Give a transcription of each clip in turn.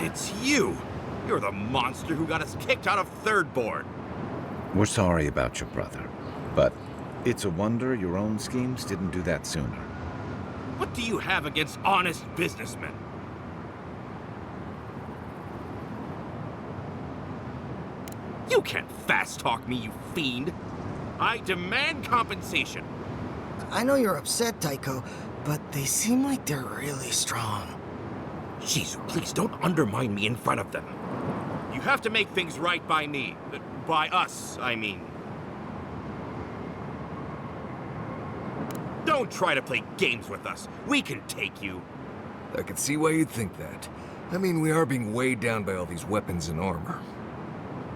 It's you! You're the monster who got us kicked out of Third Board! We're sorry about your brother, but it's a wonder your own schemes didn't do that sooner. What do you have against honest businessmen? You can't fast-talk me, you fiend! I demand compensation! I know you're upset, Tycho, but they seem like they're really strong. Jeez, please don't undermine me in front of them. You have to make things right by me. By us, I mean. Don't try to play games with us. We can take you. I can see why you'd think that. I mean, we are being weighed down by all these weapons and armor.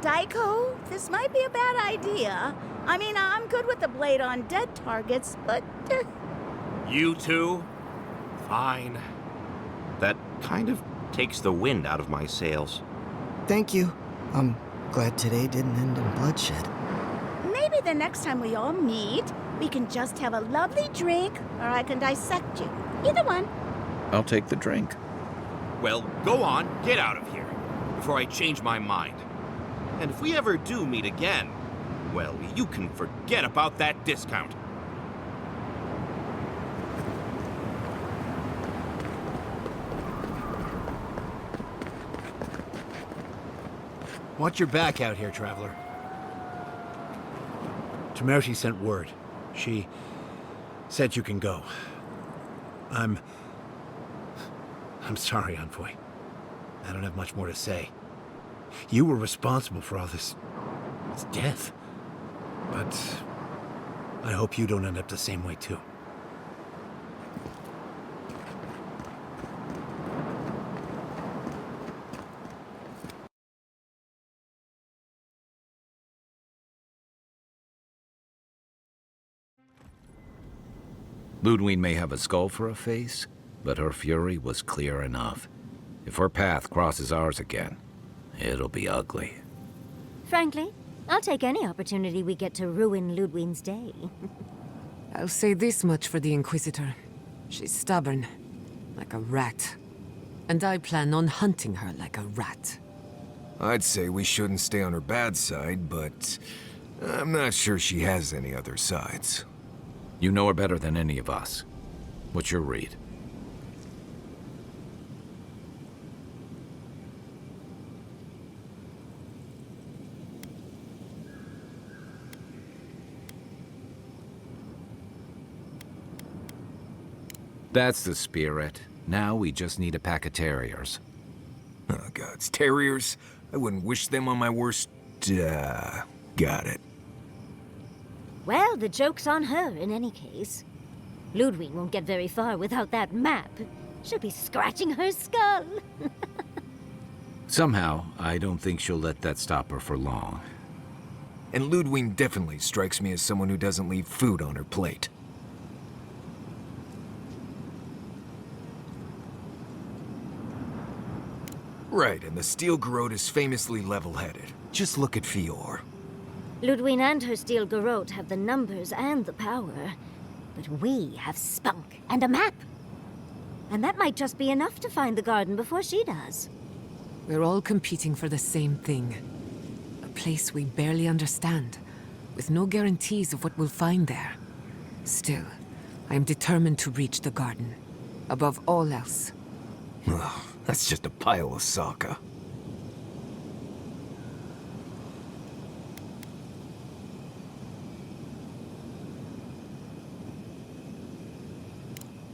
Tycho, this might be a bad idea. I mean, I'm good with the blade on dead targets, but... You two? Fine. That kind of takes the wind out of my sails. Thank you. I'm glad today didn't end in bloodshed. Maybe the next time we all meet, we can just have a lovely drink, or I can dissect you. Either one. I'll take the drink. Well, go on, get out of here, before I change my mind. And if we ever do meet again, well, you can forget about that discount. Watch your back out here, Traveler. Temerity sent word. She said you can go. I'm sorry, Envoy. I don't have much more to say. You were responsible for all this death. But I hope you don't end up the same way, too. Ludwig may have a skull for a face, but her fury was clear enough. If her path crosses ours again, it'll be ugly. Frankly, I'll take any opportunity we get to ruin Ludwig's day. I'll say this much for the Inquisitor. She's stubborn, like a rat. And I plan on hunting her like a rat. I'd say we shouldn't stay on her bad side, but I'm not sure she has any other sides. You know her better than any of us. What's your read? That's the spirit. Now we just need a pack of terriers. Oh, gods. Terriers? I wouldn't wish them on my worst... got it. Well, the joke's on her in any case. Ludwig won't get very far without that map. She'll be scratching her skull. Somehow, I don't think she'll let that stop her for long. And Ludwig definitely strikes me as someone who doesn't leave food on her plate. Right, and the Steel Garrote is famously level-headed. Just look at Fior. Ludwig and her steel garrote have the numbers and the power. But we have spunk and a map. And that might just be enough to find the garden before she does. We're all competing for the same thing. A place we barely understand, with no guarantees of what we'll find there. Still, I am determined to reach the garden, above all else. Ugh, that's just a pile of Sokka.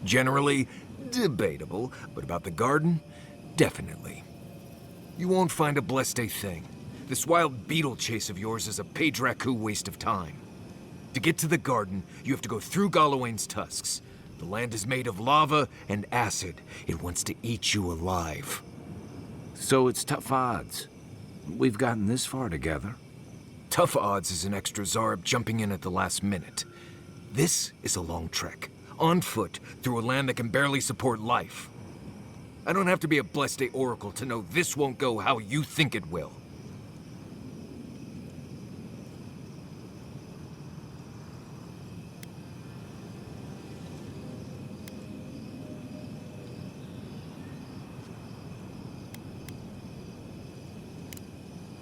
Generally, debatable, but about the garden, definitely. You won't find a blessed a thing. This wild beetle chase of yours is a Padraku waste of time. To get to the garden, you have to go through Galawain's tusks. The land is made of lava and acid. It wants to eat you alive. So it's tough odds. We've gotten this far together. Tough odds is an extra Zarb jumping in at the last minute. This is a long trek. On foot, through a land that can barely support life. I don't have to be a Blessed Oracle to know this won't go how you think it will.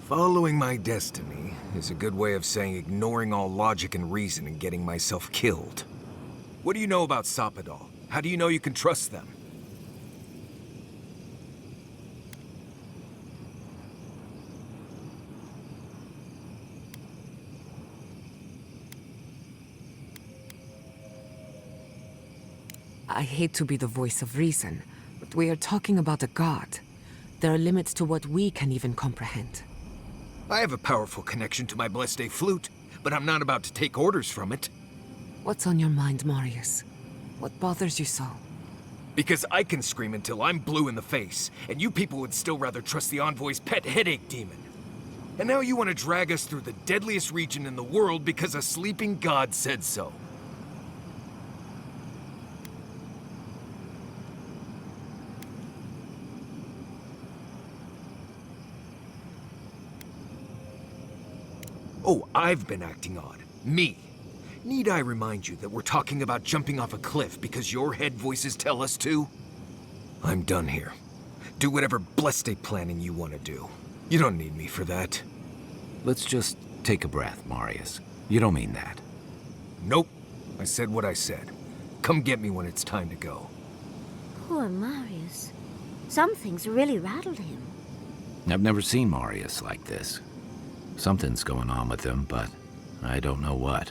Following my destiny is a good way of saying ignoring all logic and reason and getting myself killed. What do you know about Sapadal? How do you know you can trust them? I hate to be the voice of reason, but we are talking about a god. There are limits to what we can even comprehend. I have a powerful connection to my Blessed flute, but I'm not about to take orders from it. What's on your mind, Marius? What bothers you so? Because I can scream until I'm blue in the face, and you people would still rather trust the Envoy's pet headache demon. And now you want to drag us through the deadliest region in the world because a sleeping god said so. Oh, I've been acting odd. Me. Need I remind you that we're talking about jumping off a cliff because your head voices tell us to? I'm done here. Do whatever Blessed planning you want to do. You don't need me for that. Let's just take a breath, Marius. You don't mean that. Nope. I said what I said. Come get me when it's time to go. Poor Marius. Some things really rattled him. I've never seen Marius like this. Something's going on with him, but I don't know what.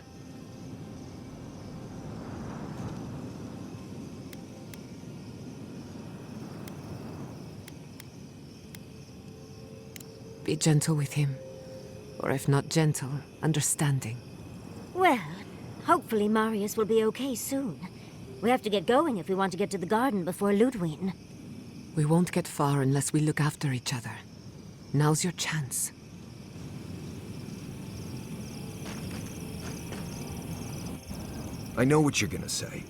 Be gentle with him. Or if not gentle, understanding. Well, hopefully Marius will be okay soon. We have to get going if we want to get to the garden before Ludwig. We won't get far unless we look after each other. Now's your chance. I know what you're gonna say.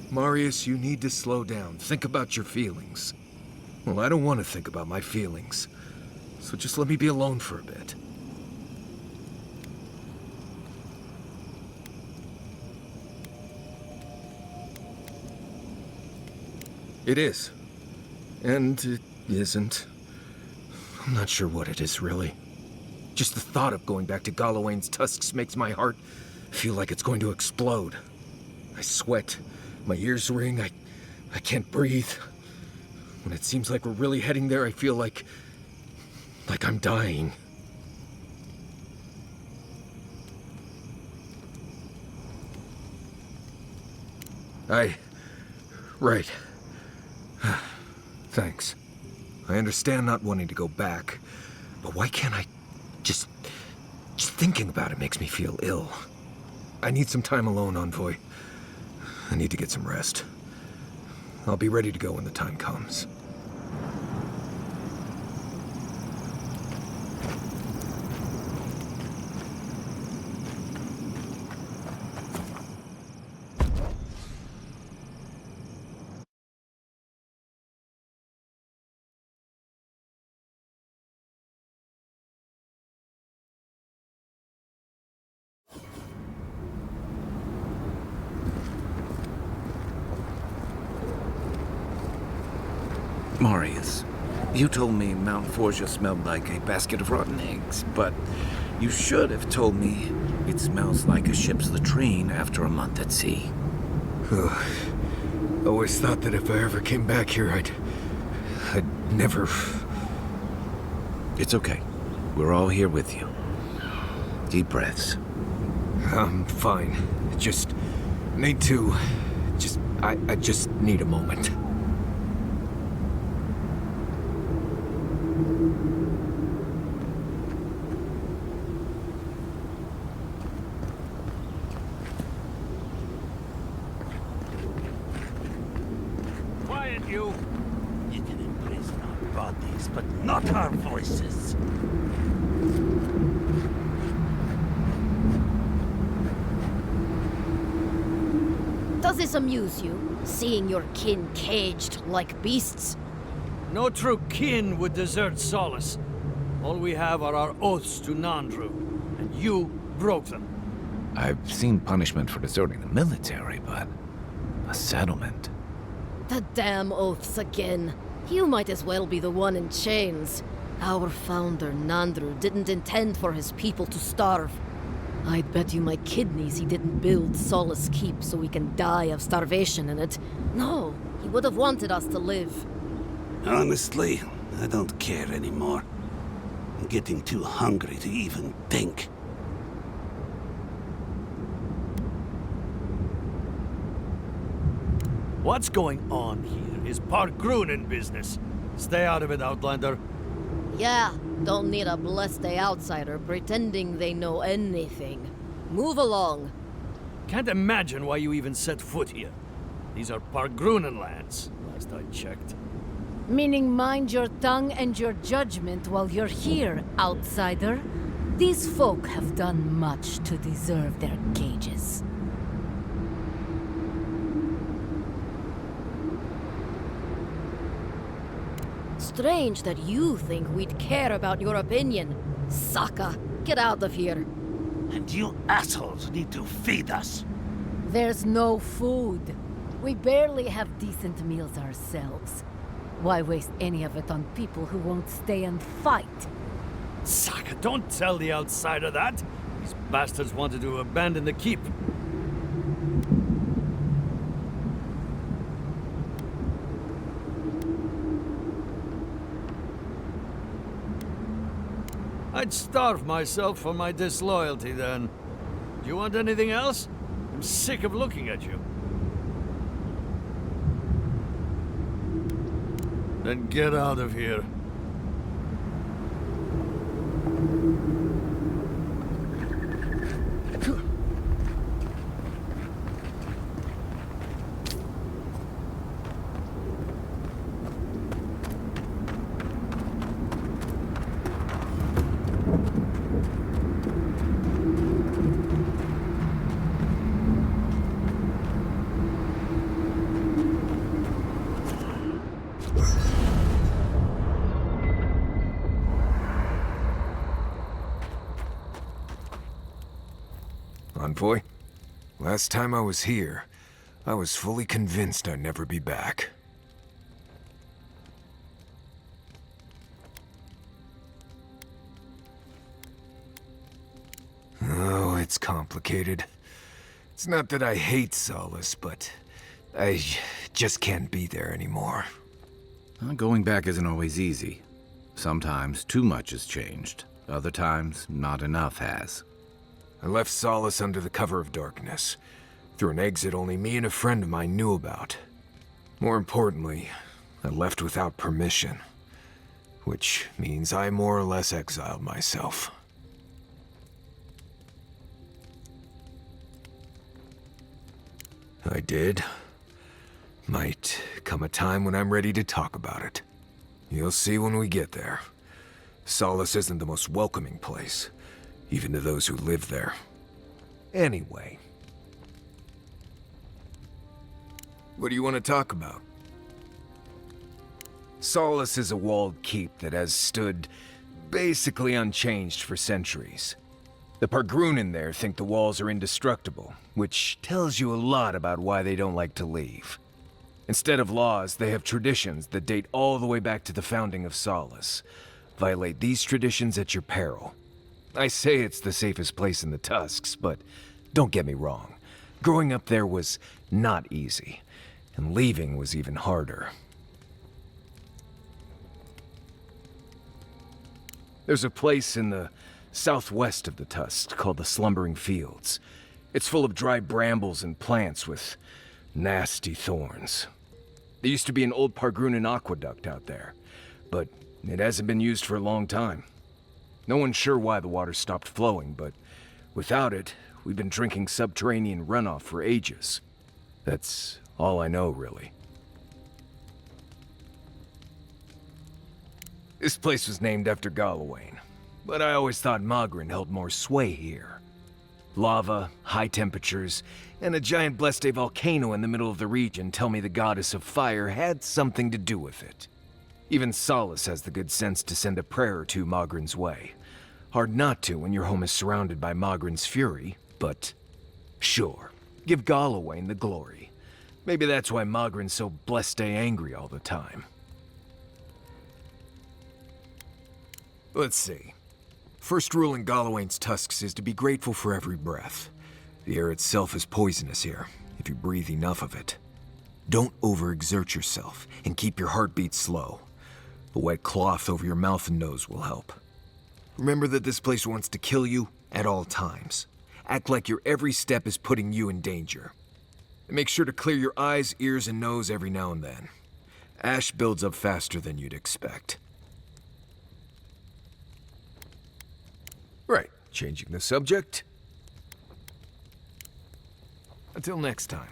Marius, you need to slow down. Think about your feelings. Well, I don't want to think about my feelings. So just let me be alone for a bit. It is. And it isn't. I'm not sure what it is, really. Just the thought of going back to Galawain's tusks makes my heart feel like it's going to explode. I sweat. My ears ring. I can't breathe. When it seems like we're really heading there, I feel like I'm dying. Right. Thanks. I understand not wanting to go back, but why can't I just thinking about it makes me feel ill. I need some time alone, Envoy. I need to get some rest. I'll be ready to go when the time comes. Marius, you told me Mount Forgia smelled like a basket of rotten eggs, but you should have told me it smells like a ship's latrine after a month at sea. Always thought that if I ever came back here, I'd never... It's okay. We're all here with you. Deep breaths. I'm fine. Just need to... I just need a moment. Quiet, you! You can imprison our bodies, but not our voices. Does this amuse you, seeing your kin caged like beasts? No true kin would desert Solace. All we have are our oaths to Nandru, and you broke them. I've seen punishment for deserting the military, but a settlement. The damn oaths again. You might as well be the one in chains. Our founder, Nandru, didn't intend for his people to starve. I'd bet you my kidneys he didn't build Solace Keep so we can die of starvation in it. No, he would have wanted us to live. Honestly, I don't care anymore. I'm getting too hungry to even think. What's going on here is Pargrunen business. Stay out of it, Outlander. Yeah, don't need a blessed outsider pretending they know anything. Move along. Can't imagine why you even set foot here. These are Pargrunen lands, last I checked. Meaning mind your tongue and your judgment while you're here, outsider. These folk have done much to deserve their cages. Strange that you think we'd care about your opinion. Saka, get out of here. And you assholes need to feed us. There's no food. We barely have decent meals ourselves. Why waste any of it on people who won't stay and fight? Saka, don't tell the outsider that! These bastards wanted to abandon the keep. I'd starve myself for my disloyalty then. Do you want anything else? I'm sick of looking at you. Then get out of here. Envoy, last time I was here, I was fully convinced I'd never be back. Oh, it's complicated. It's not that I hate Solace, but I just can't be there anymore. Going back isn't always easy. Sometimes too much has changed. Other times, not enough has. I left Solace under the cover of darkness, through an exit only me and a friend of mine knew about. More importantly, I left without permission, which means I more or less exiled myself. I did. Might come a time when I'm ready to talk about it. You'll see when we get there. Solace isn't the most welcoming place, even to those who live there. Anyway. What do you want to talk about? Solace is a walled keep that has stood basically unchanged for centuries. The Pargrunen there think the walls are indestructible, which tells you a lot about why they don't like to leave. Instead of laws, they have traditions that date all the way back to the founding of Solace. Violate these traditions at your peril. I say it's the safest place in the Tusks, but don't get me wrong. Growing up there was not easy, and leaving was even harder. There's a place in the southwest of the Tusks called the Slumbering Fields. It's full of dry brambles and plants with nasty thorns. There used to be an old Pargrunen aqueduct out there, but it hasn't been used for a long time. No one's sure why the water stopped flowing, but without it, we've been drinking subterranean runoff for ages. That's all I know, really. This place was named after Galawain, but I always thought Magrin held more sway here. Lava, high temperatures, and a giant Bleste volcano in the middle of the region tell me the goddess of fire had something to do with it. Even Solace has the good sense to send a prayer or two Magrin's way. Hard not to when your home is surrounded by Magrin's fury, but sure, give Galawain the glory. Maybe that's why Magrin's so Bleste angry all the time. Let's see. First rule in Galawain's tusks is to be grateful for every breath. The air itself is poisonous here, if you breathe enough of it. Don't overexert yourself, and keep your heartbeat slow. A wet cloth over your mouth and nose will help. Remember that this place wants to kill you at all times. Act like your every step is putting you in danger. And make sure to clear your eyes, ears, and nose every now and then. Ash builds up faster than you'd expect. Right, changing the subject. Until next time.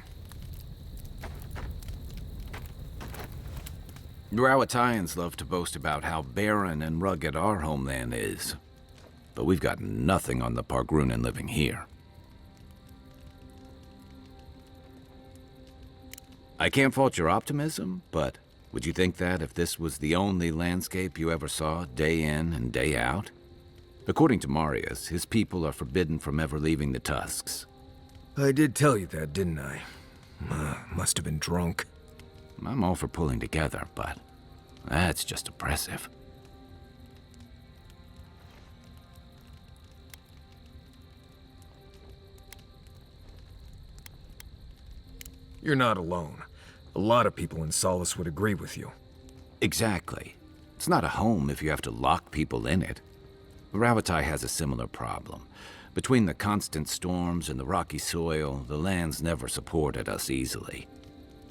Rawatayans love to boast about how barren and rugged our homeland is. But we've got nothing on the Pargrunan living here. I can't fault your optimism, but would you think that if this was the only landscape you ever saw, day in and day out? According to Marius, his people are forbidden from ever leaving the Tusks. I did tell you that, didn't I? Must have been drunk. I'm all for pulling together, but that's just oppressive. You're not alone. A lot of people in Solace would agree with you. Exactly. It's not a home if you have to lock people in it. Ravatai has a similar problem. Between the constant storms and the rocky soil, the lands never supported us easily.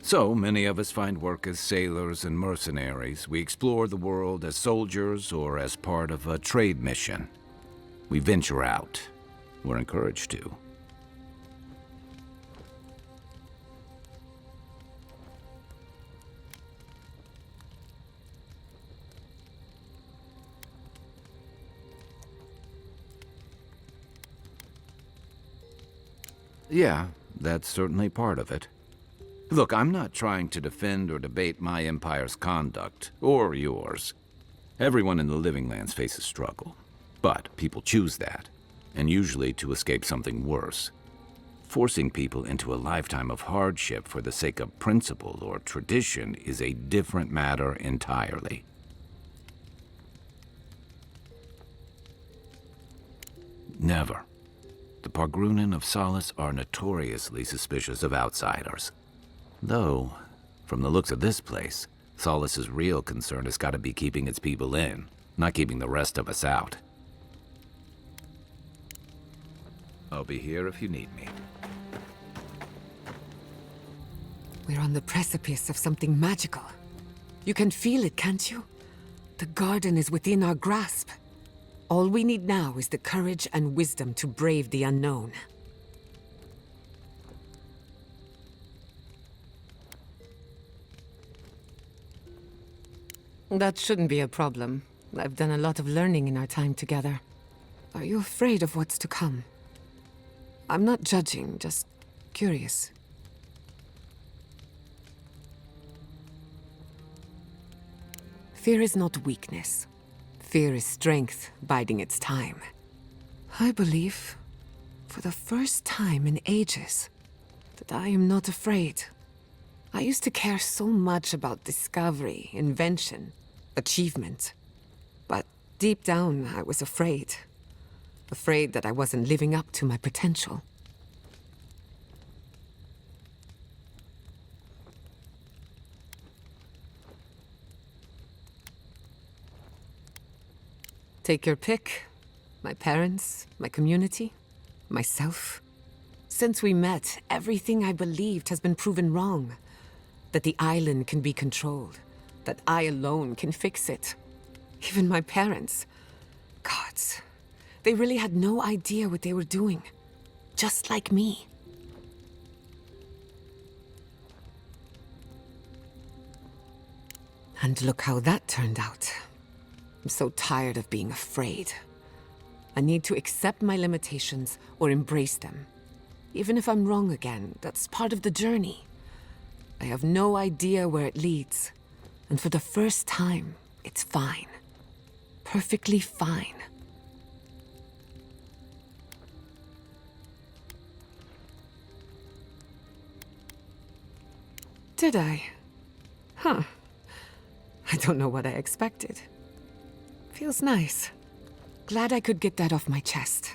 So many of us find work as sailors and mercenaries. We explore the world as soldiers or as part of a trade mission. We venture out. We're encouraged to. Yeah, that's certainly part of it. Look, I'm not trying to defend or debate my empire's conduct, or yours. Everyone in the Living Lands faces struggle. But people choose that, and usually to escape something worse. Forcing people into a lifetime of hardship for the sake of principle or tradition is a different matter entirely. Never. The Pargrunan of Solace are notoriously suspicious of outsiders. Though, from the looks of this place, Solace's real concern has got to be keeping its people in, not keeping the rest of us out. I'll be here if you need me. We're on the precipice of something magical. You can feel it, can't you? The garden is within our grasp. All we need now is the courage and wisdom to brave the unknown. That shouldn't be a problem. I've done a lot of learning in our time together. Are you afraid of what's to come? I'm not judging, just curious. Fear is not weakness. Fear is strength biding its time. I believe, for the first time in ages, that I am not afraid. I used to care so much about discovery, invention, achievement. But deep down, I was afraid. Afraid that I wasn't living up to my potential. Take your pick. My parents, my community, myself. Since we met, everything I believed has been proven wrong. That the island can be controlled. That I alone can fix it. Even my parents. Gods. They really had no idea what they were doing. Just like me. And look how that turned out. I'm so tired of being afraid. I need to accept my limitations or embrace them. Even if I'm wrong again, that's part of the journey. I have no idea where it leads. And for the first time, it's fine. Perfectly fine. Did I? Huh. I don't know what I expected. Feels nice. Glad I could get that off my chest.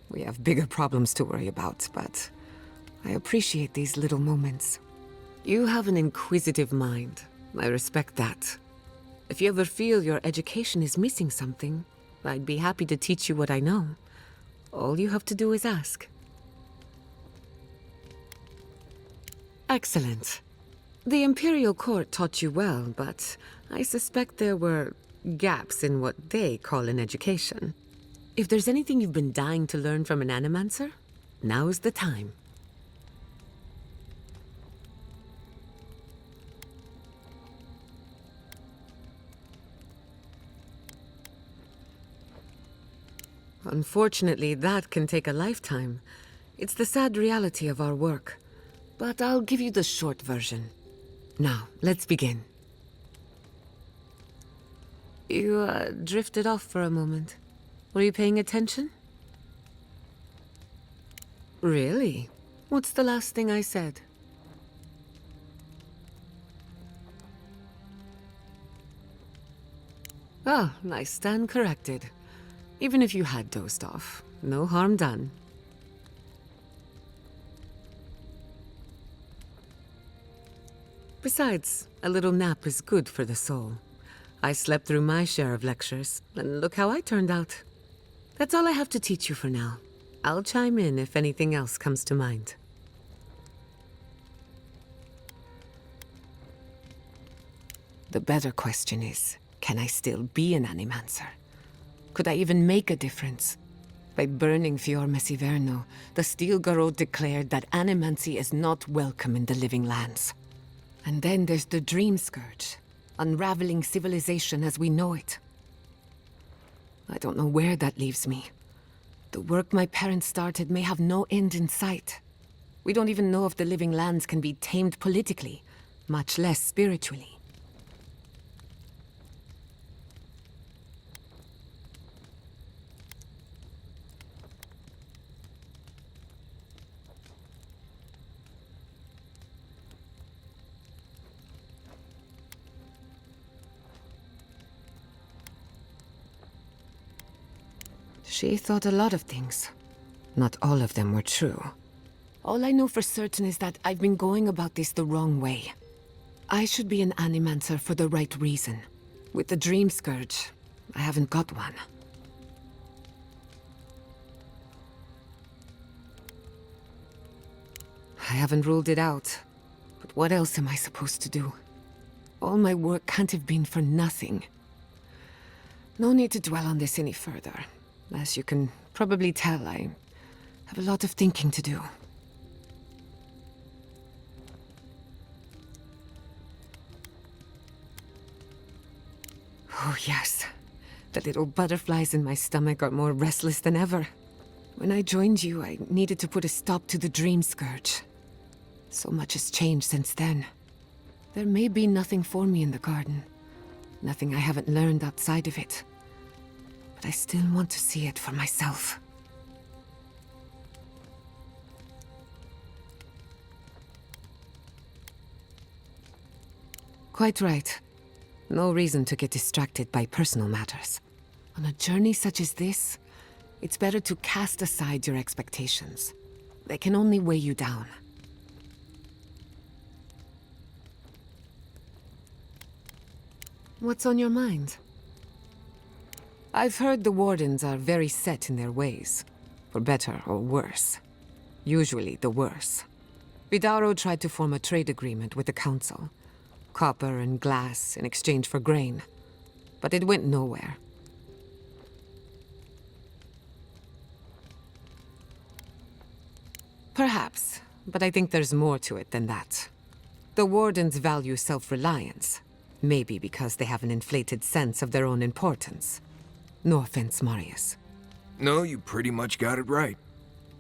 We have bigger problems to worry about, but I appreciate these little moments. You have an inquisitive mind. I respect that. If you ever feel your education is missing something, I'd be happy to teach you what I know. All you have to do is ask. Excellent. The Imperial Court taught you well, but I suspect there were gaps in what they call an education. If there's anything you've been dying to learn from an Animancer, now is the time. Unfortunately, that can take a lifetime. It's the sad reality of our work. But I'll give you the short version. Now, let's begin. You drifted off for a moment. Were you paying attention? Really? What's the last thing I said? Ah, I stand corrected. Even if you had dozed off, no harm done. Besides, a little nap is good for the soul. I slept through my share of lectures, and look how I turned out. That's all I have to teach you for now. I'll chime in if anything else comes to mind. The better question is, can I still be an Animancer? Could I even make a difference? By burning Fior Messiverno, the Steel Garrote declared that animancy is not welcome in the Living Lands. And then there's the Dream Scourge, unraveling civilization as we know it. I don't know where that leaves me. The work my parents started may have no end in sight. We don't even know if the Living Lands can be tamed politically, much less spiritually. She thought a lot of things. Not all of them were true. All I know for certain is that I've been going about this the wrong way. I should be an Animancer for the right reason. With the Dream Scourge, I haven't got one. I haven't ruled it out. But what else am I supposed to do? All my work can't have been for nothing. No need to dwell on this any further. As you can probably tell, I have a lot of thinking to do. Oh yes, the little butterflies in my stomach are more restless than ever. When I joined you, I needed to put a stop to the Dream Scourge. So much has changed since then. There may be nothing for me in the garden. Nothing I haven't learned outside of it. But I still want to see it for myself. Quite right. No reason to get distracted by personal matters. On a journey such as this, it's better to cast aside your expectations. They can only weigh you down. What's on your mind? I've heard the Wardens are very set in their ways, for better or worse. Usually the worse. Vidaro tried to form a trade agreement with the Council. Copper and glass in exchange for grain. But it went nowhere. Perhaps, but I think there's more to it than that. The Wardens value self-reliance. Maybe because they have an inflated sense of their own importance. No offense, Marius. No, you pretty much got it right.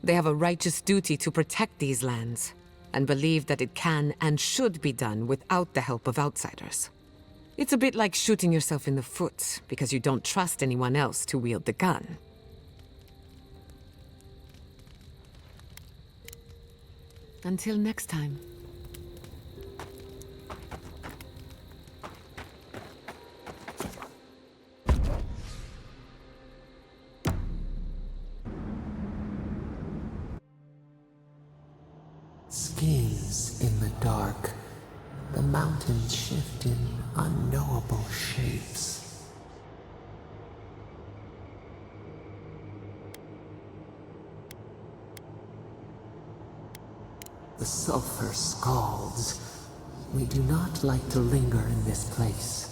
They have a righteous duty to protect these lands, and believe that it can and should be done without the help of outsiders. It's a bit like shooting yourself in the foot because you don't trust anyone else to wield the gun. Until next time. mountains shift in unknowable shapes. The sulfur scalds. We do not like to linger in this place.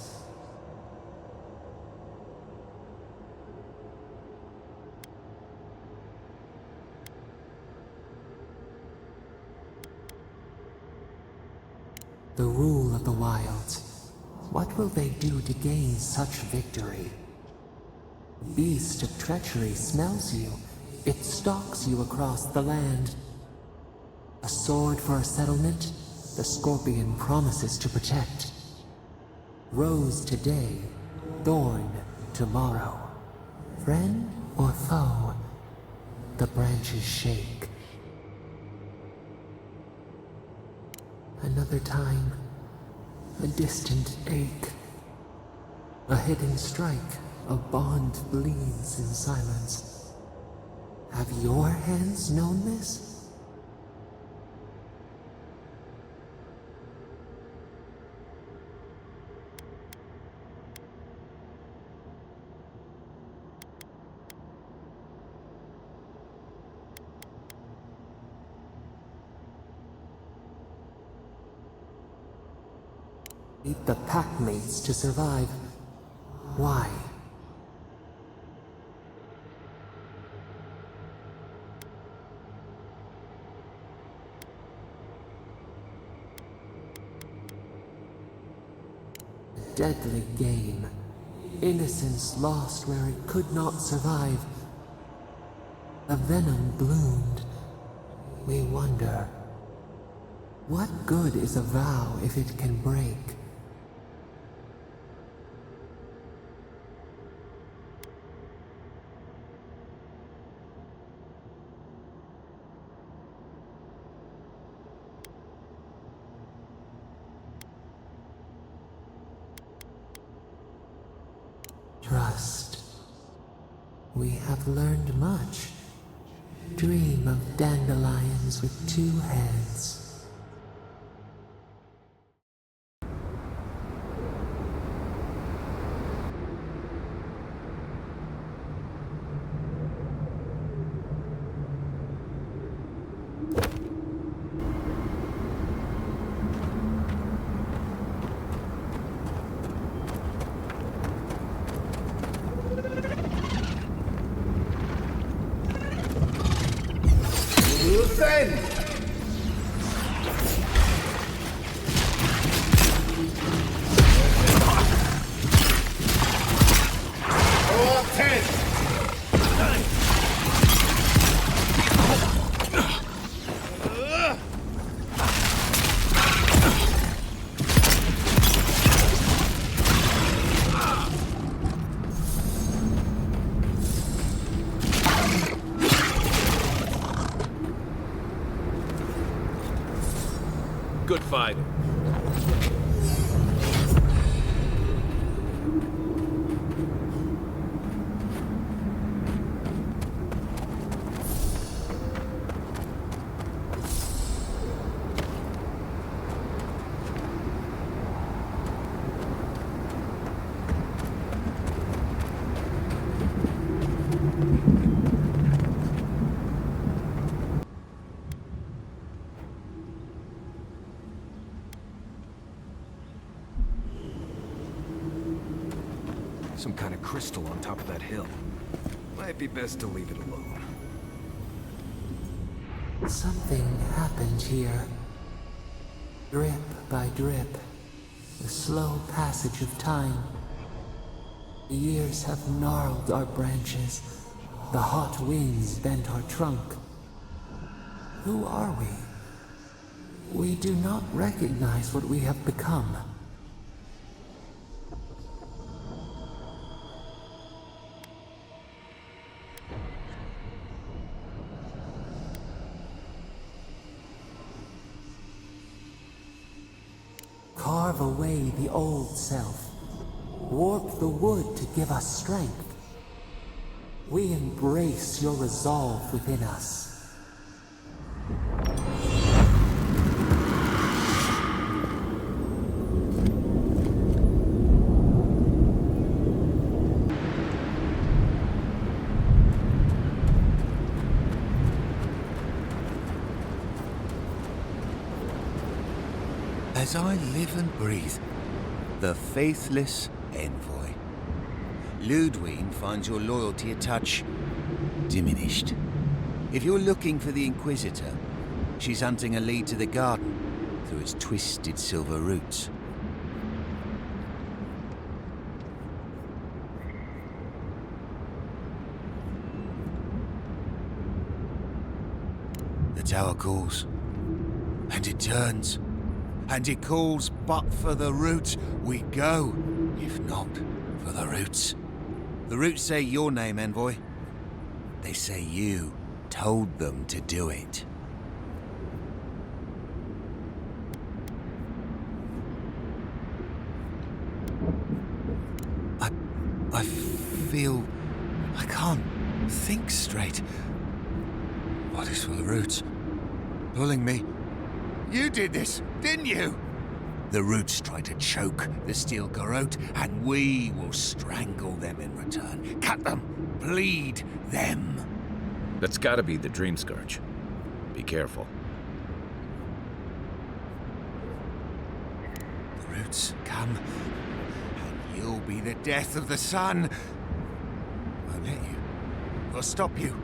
The rule of the wilds. What will they do to gain such victory? Beast of treachery smells you. It stalks you across the land. A sword for a settlement, the scorpion promises to protect. Rose today, thorn tomorrow. Friend or foe, the branches shake. Another time, a distant ache. A hidden strike, a bond bleeds in silence. Have your hands known this? Need the packmates to survive. Why? A deadly game. Innocence lost where it could not survive. A venom bloomed. We wonder, what good is a vow if it can break? Trust. We have learned much. Dream of dandelions with two heads. Good fighting. Some kind of crystal on top of that hill. Might be best to leave it alone. Something happened here. Drip by drip. The slow passage of time. The years have gnarled our branches. The hot winds bent our trunk. Who are we? We do not recognize what we have become. Carve away the old self. Warp the wood to give us strength. We embrace your resolve within us. As I live and breathe, the faithless envoy. Ludwig finds your loyalty a touch diminished. If you're looking for the Inquisitor, she's hunting a lead to the garden through its twisted silver roots. The tower calls, and it turns, and it calls, but for the roots we go, if not for the roots. The roots say your name, envoy. They say you told them to do it. I feel I can't think straight. What is for the roots? Pulling me. You did this, didn't you? The roots try to choke the steel garrote, and we will strangle them in return. Cut them, bleed them. That's gotta be the Dream Scourge. Be careful. The roots come, and you'll be the death of the sun. Won't let you. We'll stop you.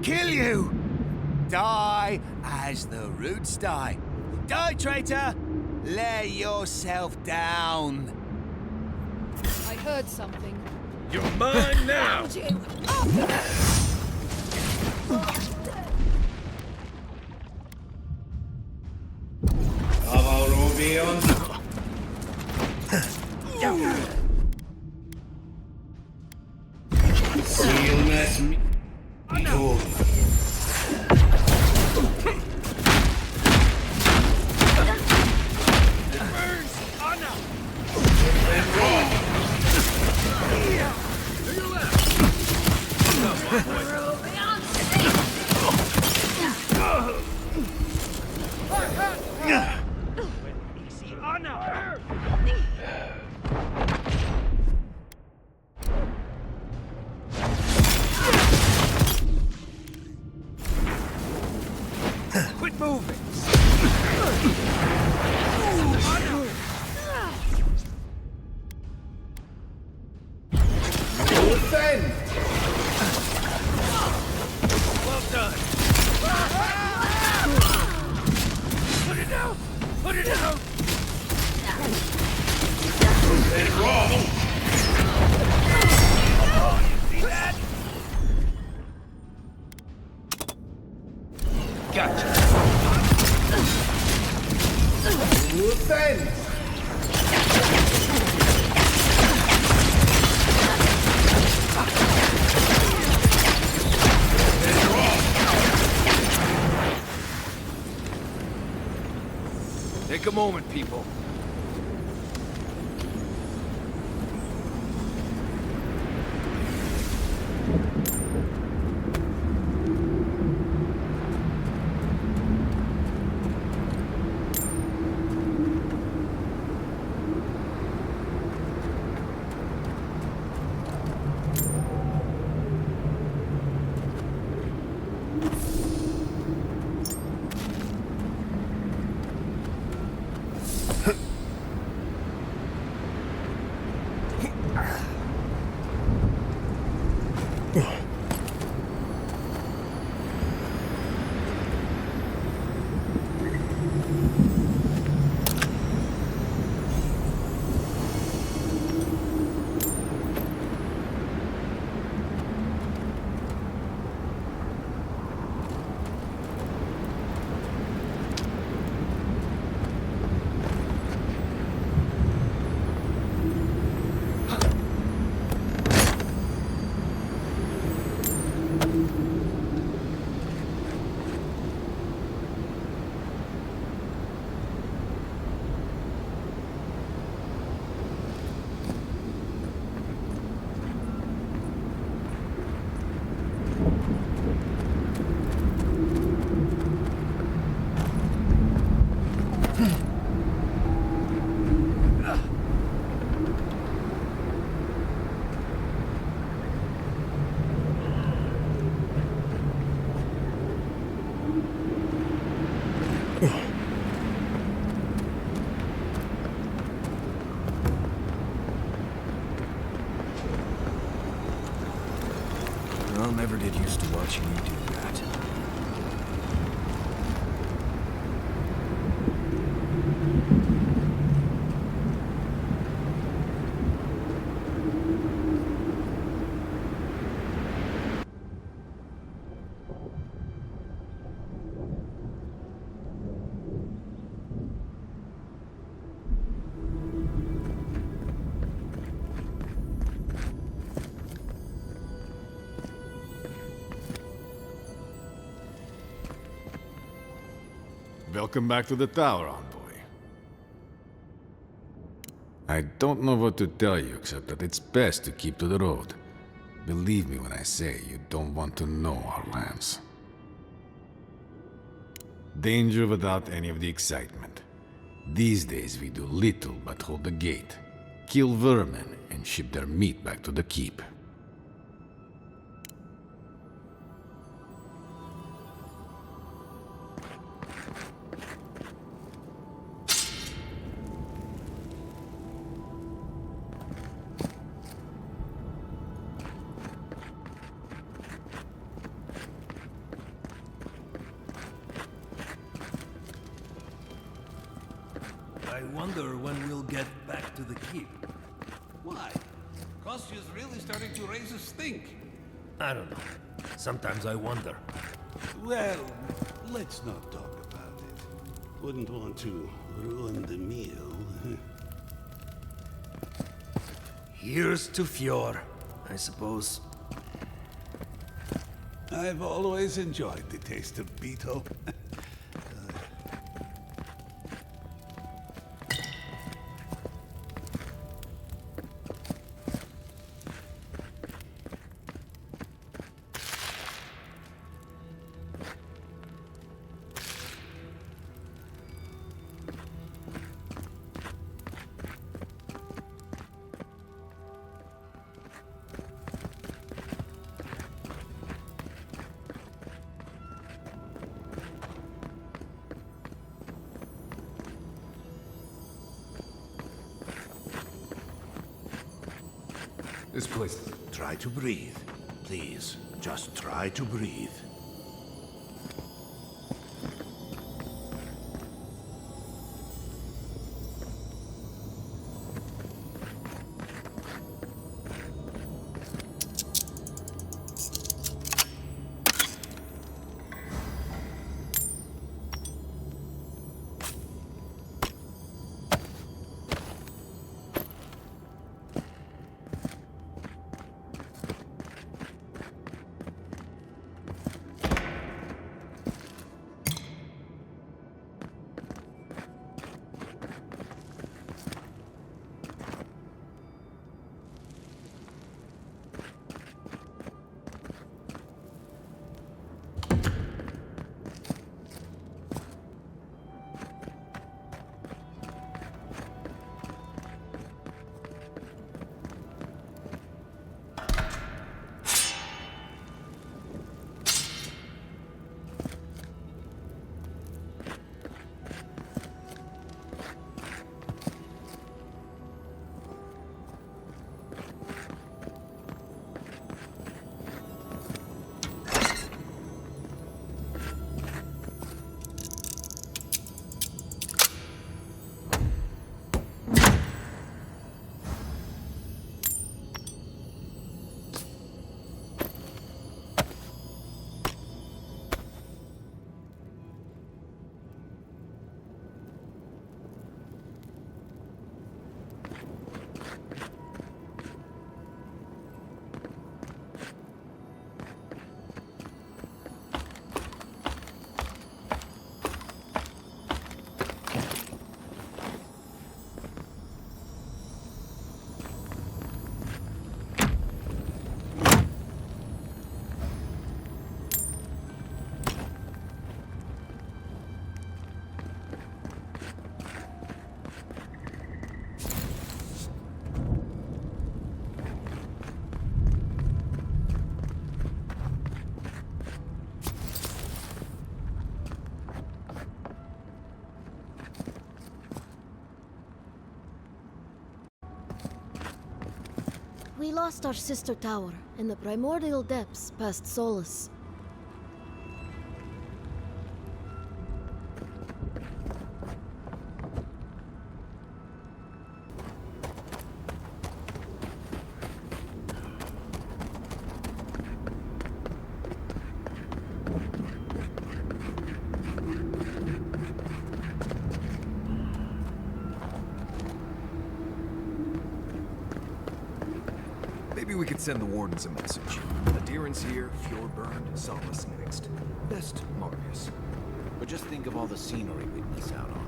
Kill you! Die as the roots die. Die, traitor! Lay yourself down. I heard something. You're mine now! Sealness me. Quit moving! Defend! Well done! Put it down! Put it down! It's wrong! See that? Gotcha! Defend! Take a moment, people. I'll never get used to watching you do that. Welcome back to the tower, envoy. I don't know what to tell you except that it's best to keep to the road. Believe me when I say you don't want to know our lands. Danger without any of the excitement. These days we do little but hold the gate, kill vermin, and ship their meat back to the keep. I wonder when we'll get back to the keep. Why? Kostyu's really starting to raise a stink. I don't know. Sometimes I wonder. Well, let's not talk about it. Wouldn't want to ruin the meal. Here's to Fjord, I suppose. I've always enjoyed the taste of beetle. This place... Try to breathe. Please, just try to breathe. We lost our sister tower in the primordial depths past Solus. Maybe we could send the wardens a message. Adherence here, Fjord burned, Solace next. Best, Marius. But just think of all the scenery we'd miss out on.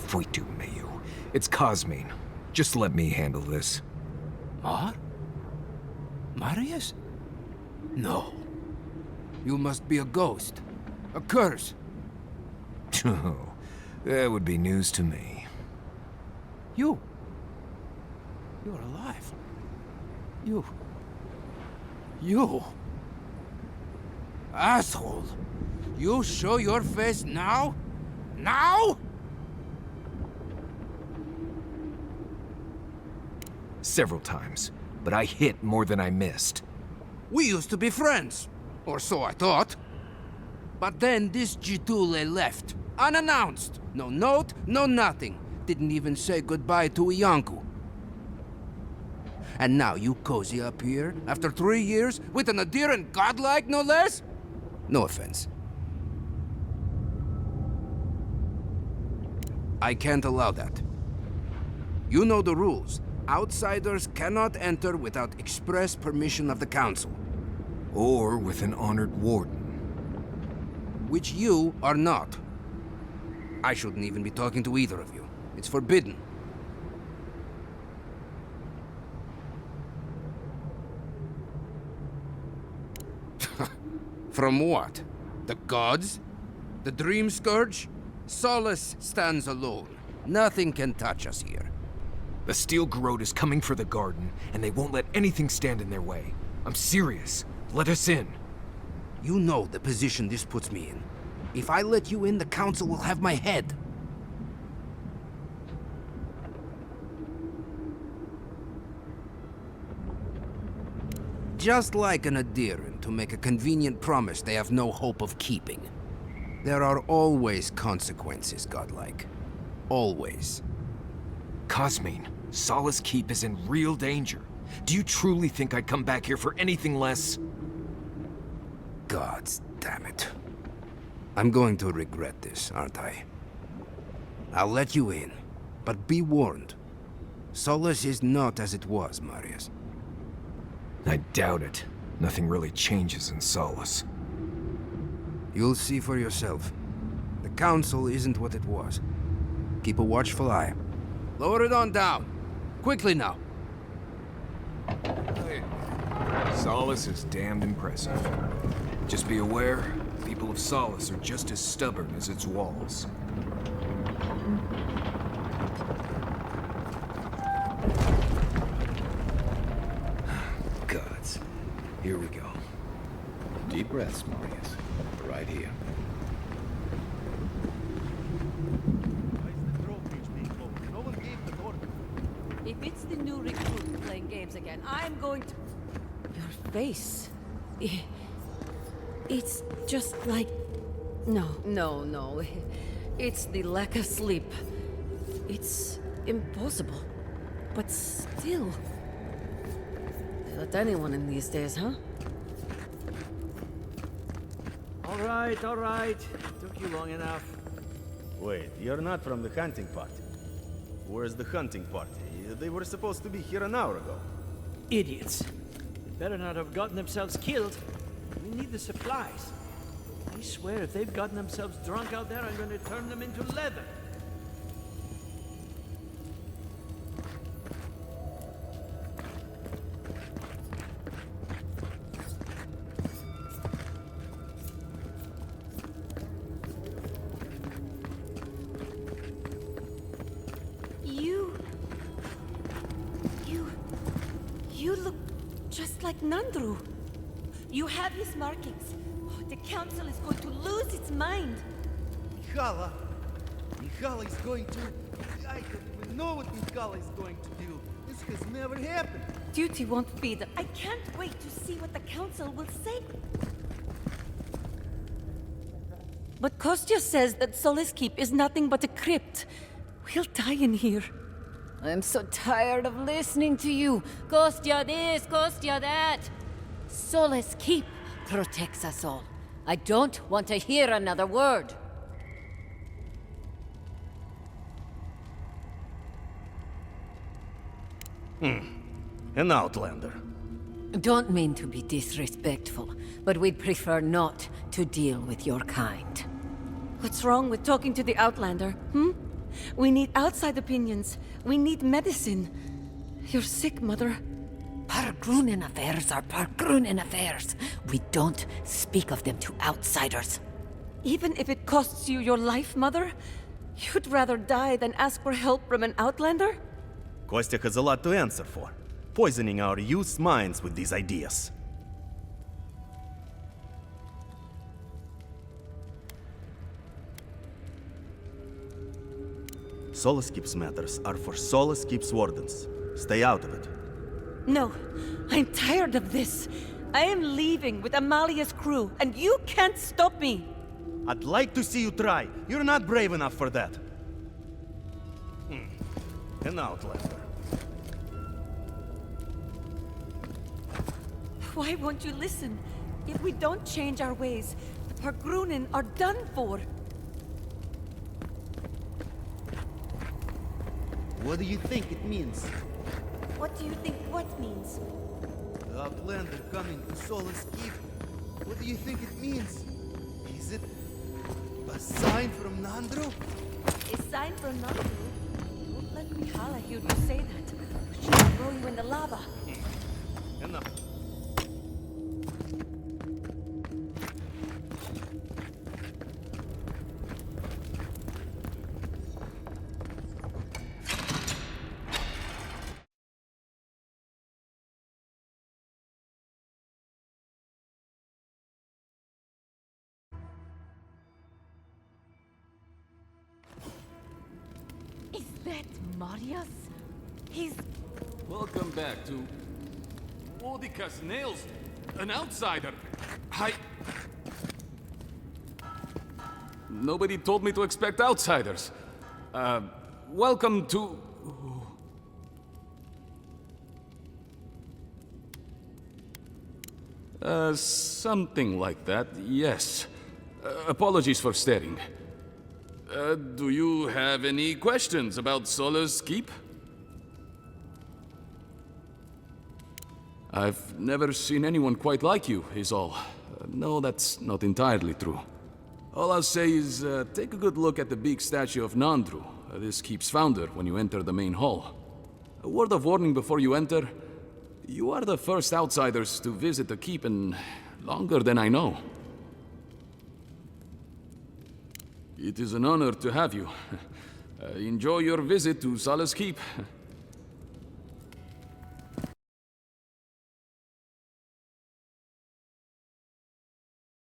Voitu Mayu. It's Cosmine. Just let me handle this. Marius? No. You must be a ghost. A curse. Oh, that would be news to me. You. You're alive. You. Asshole. You show your face now? Now? Several times, but I hit more than I missed. We used to be friends, or so I thought. But then this Jitule left, unannounced. No note, no nothing. Didn't even say goodbye to Iancu. And now you cozy up here, after 3 years, with an adherent godlike, no less? No offense. I can't allow that. You know the rules. Outsiders cannot enter without express permission of the Council. Or with an honored warden. Which you are not. I shouldn't even be talking to either of you. It's forbidden. From what? The gods? The Dream Scourge? Solace stands alone. Nothing can touch us here. The Steel Garrote is coming for the garden, and they won't let anything stand in their way. I'm serious. Let us in. You know the position this puts me in. If I let you in, the Council will have my head. Just like an adherent to make a convenient promise they have no hope of keeping. There are always consequences, godlike. Always. Cosmine, Solace Keep is in real danger. Do you truly think I'd come back here for anything less? Gods damn it. I'm going to regret this, aren't I? I'll let you in, but be warned. Solace is not as it was, Marius. I doubt it. Nothing really changes in Solace. You'll see for yourself. The Council isn't what it was. Keep a watchful eye. Lower it on down. Quickly now. Hey. Solace is damned impressive. Just be aware, people of Solace are just as stubborn as its walls. Gods. Here we go. Deep breaths, Marius. Right here. If it's the new recruit playing games again, I'm going to... Your face... It's just like... No. It's the lack of sleep. It's impossible. But still... Let anyone in these days, huh? All right. Took you long enough. Wait, you're not from the hunting party. Where's the hunting party? They were supposed to be here an hour ago. Idiots. They better not have gotten themselves killed. We need the supplies. I swear, if they've gotten themselves drunk out there, I'm going to turn them into leather. You look just like Nandru. You have his markings. Oh, the council is going to lose its mind. Mihala is going to... I don't even know what Mihala is going to do. This has never happened. Duty won't feed them. I can't wait to see what the council will say. But Kostya says that Solace Keep is nothing but a crypt. We'll die in here. I'm so tired of listening to you. Kostya this, Kostya that. Solace Keep protects us all. I don't want to hear another word. An outlander. Don't mean to be disrespectful, but we'd prefer not to deal with your kind. What's wrong with talking to the Outlander, We need outside opinions. We need medicine. You're sick, Mother. Pargrunen affairs are Pargrunen affairs. We don't speak of them to outsiders. Even if it costs you your life, Mother? You'd rather die than ask for help from an Outlander? Kostya has a lot to answer for, poisoning our youth's minds with these ideas. Solace Keep's matters are for Solace Keep's wardens. Stay out of it. No, I'm tired of this. I am leaving with Amalia's crew, and you can't stop me. I'd like to see you try. You're not brave enough for that. An outlander. Why won't you listen? If we don't change our ways, the Pargrunen are done for. What do you think it means? What do you think what means? The Outlander coming to Solace Keep. What do you think it means? Is it a sign from Nandru? A sign from Nandru? Won't let Mihala hear you say that. She'll throw you in the lava. Enough. Is that Marius? He's... Welcome back to... Wodikas Nails, an outsider. Nobody told me to expect outsiders. Welcome to... something like that, yes. Apologies for staring. Do you have any questions about Solace Keep? I've never seen anyone quite like you, is all. No, that's not entirely true. All I'll say is, take a good look at the big statue of Nandru, this keep's founder, when you enter the main hall. A word of warning before you enter. You are the first outsiders to visit the keep in longer than I know. It is an honor to have you. Enjoy your visit to Solace Keep.